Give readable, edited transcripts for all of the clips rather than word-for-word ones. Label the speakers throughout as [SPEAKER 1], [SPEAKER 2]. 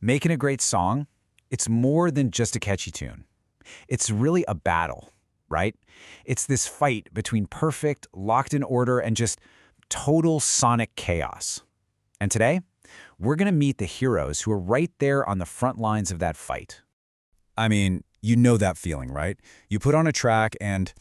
[SPEAKER 1] Making a great song, it's more than just a catchy tune. It's really a battle, right? It's this fight between perfect, locked-in order and just total sonic chaos. And today, we're going to meet the heroes who are right there on the front lines of that fight.
[SPEAKER 2] I mean, you know that feeling, right? You put on a track and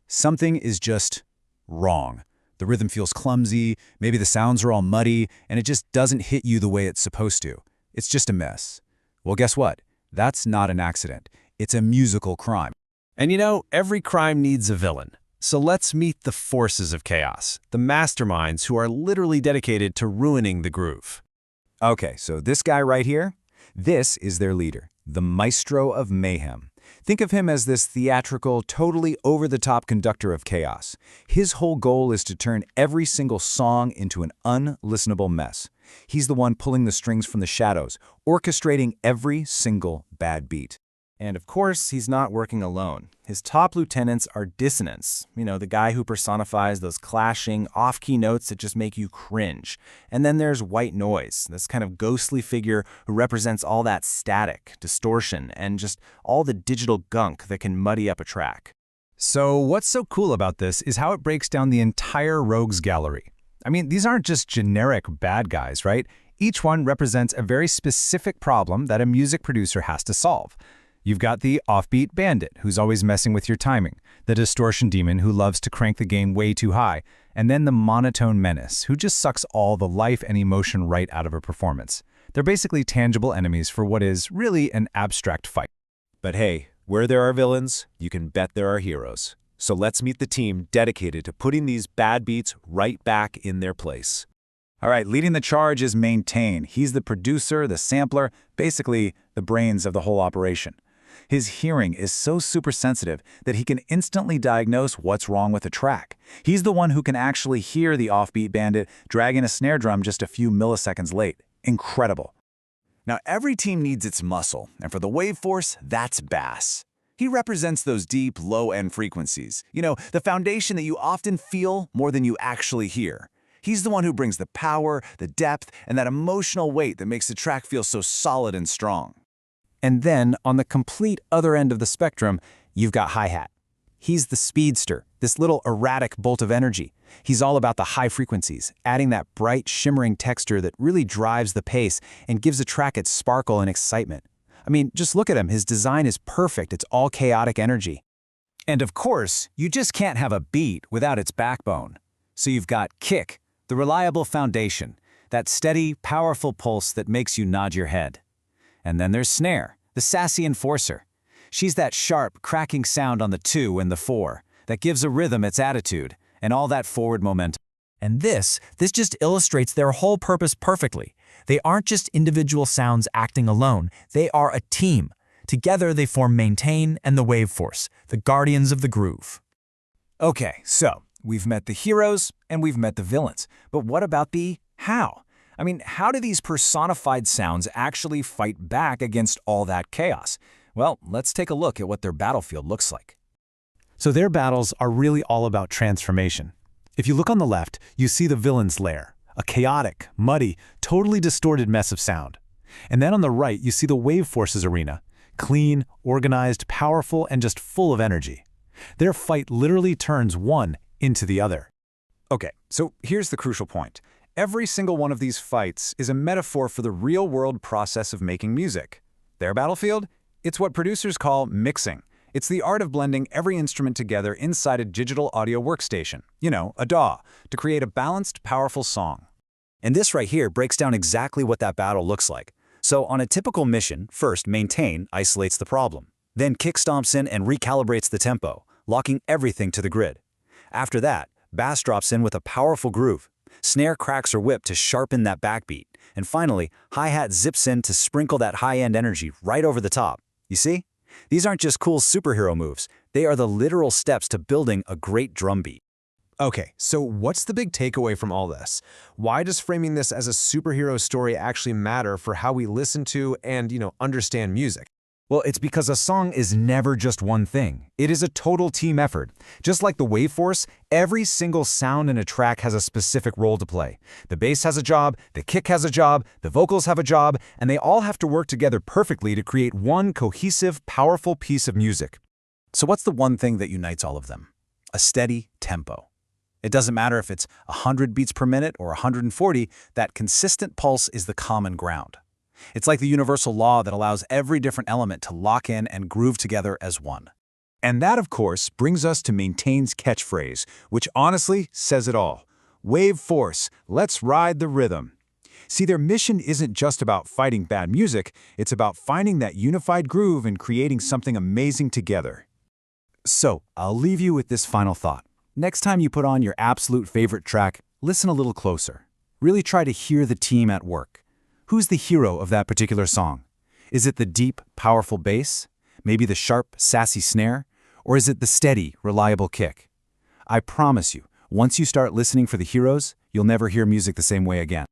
[SPEAKER 2] something is just wrong. The rhythm feels clumsy, maybe the sounds are all muddy, and it just doesn't hit you the way it's supposed to. It's just a mess. Well, guess what? That's not an accident. It's a musical crime.
[SPEAKER 3] And every crime needs a villain. So let's meet the forces of chaos, the masterminds who are literally dedicated to ruining the groove.
[SPEAKER 2] Okay, so this guy right here, this is their leader, the Maestro of Mayhem. Think of him as this theatrical, totally over-the-top conductor of chaos. His whole goal is to turn every single song into an unlistenable mess. He's the one pulling the strings from the shadows, orchestrating every single bad beat.
[SPEAKER 4] And of course, he's not working alone. His top lieutenants are dissonance, the guy who personifies those clashing, off-key notes that just make you cringe. And then there's white noise, this kind of ghostly figure who represents all that static, distortion, and just all the digital gunk that can muddy up a track.
[SPEAKER 2] So what's so cool about this is how it breaks down the entire rogues gallery. I mean, these aren't just generic bad guys, right? Each one represents a very specific problem that a music producer has to solve. You've got the offbeat bandit, who's always messing with your timing, the distortion demon who loves to crank the gain way too high, and then the monotone menace, who just sucks all the life and emotion right out of a performance. They're basically tangible enemies for what is really an abstract fight.
[SPEAKER 5] But hey, where there are villains, you can bet there are heroes. So let's meet the team dedicated to putting these bad beats right back in their place.
[SPEAKER 2] All right, leading the charge is Maintain. He's the producer, the sampler, basically the brains of the whole operation. His hearing is so super sensitive that he can instantly diagnose what's wrong with a track. He's the one who can actually hear the offbeat bandit dragging a snare drum just a few milliseconds late. Incredible.
[SPEAKER 5] Now, every team needs its muscle, and for the wave force, that's bass. He represents those deep, low-end frequencies. The foundation that you often feel more than you actually hear. He's the one who brings the power, the depth, and that emotional weight that makes the track feel so solid and strong.
[SPEAKER 4] And then, on the complete other end of the spectrum, you've got hi-hat. He's the speedster, this little erratic bolt of energy. He's all about the high frequencies, adding that bright, shimmering texture that really drives the pace and gives a track its sparkle and excitement. I mean, just look at him. His design is perfect. It's all chaotic energy.
[SPEAKER 2] And of course, you just can't have a beat without its backbone. So you've got kick, the reliable foundation, that steady, powerful pulse that makes you nod your head. And then there's snare, the sassy enforcer. She's that sharp, cracking sound on the 2 and the 4 that gives a rhythm its attitude and all that forward momentum.
[SPEAKER 6] And this just illustrates their whole purpose perfectly. They aren't just individual sounds acting alone. They are a team. Together they form Maintain and the Wave Force, the guardians of the groove.
[SPEAKER 2] Okay, so we've met the heroes and we've met the villains. But what about the how? I mean, how do these personified sounds actually fight back against all that chaos? Well, let's take a look at what their battlefield looks like.
[SPEAKER 3] So their battles are really all about transformation. If you look on the left, you see the villain's lair, a chaotic, muddy, totally distorted mess of sound. And then on the right, you see the Wave Force's arena, clean, organized, powerful, and just full of energy. Their fight literally turns one into the other.
[SPEAKER 2] Okay, so here's the crucial point. Every single one of these fights is a metaphor for the real-world process of making music. Their battlefield? It's what producers call mixing. It's the art of blending every instrument together inside a digital audio workstation, a DAW, to create a balanced, powerful song. And this right here breaks down exactly what that battle looks like. So on a typical mission, first Maintain isolates the problem. Then Kick stomps in and recalibrates the tempo, locking everything to the grid. After that, Bass drops in with a powerful groove. Snare cracks her whip to sharpen that backbeat. And finally, hi-hat zips in to sprinkle that high-end energy right over the top. You see? These aren't just cool superhero moves. They are the literal steps to building a great drum beat.
[SPEAKER 3] Okay, so what's the big takeaway from all this? Why does framing this as a superhero story actually matter for how we listen to and, understand music?
[SPEAKER 1] Well, it's because a song is never just one thing. It is a total team effort. Just like the wave force, every single sound in a track has a specific role to play. The bass has a job, the kick has a job, the vocals have a job, and they all have to work together perfectly to create one cohesive, powerful piece of music.
[SPEAKER 4] So what's the one thing that unites all of them? A steady tempo. It doesn't matter if it's 100 beats per minute or 140, that consistent pulse is the common ground. It's like the universal law that allows every different element to lock in and groove together as one.
[SPEAKER 2] And that, of course, brings us to Maintain's catchphrase, which honestly says it all. Wave force, let's ride the rhythm. See, their mission isn't just about fighting bad music, it's about finding that unified groove and creating something amazing together.
[SPEAKER 4] So, I'll leave you with this final thought. Next time you put on your absolute favorite track, listen a little closer. Really try to hear the team at work. Who's the hero of that particular song? Is it the deep, powerful bass? Maybe the sharp, sassy snare? Or is it the steady, reliable kick? I promise you, once you start listening for the heroes, you'll never hear music the same way again.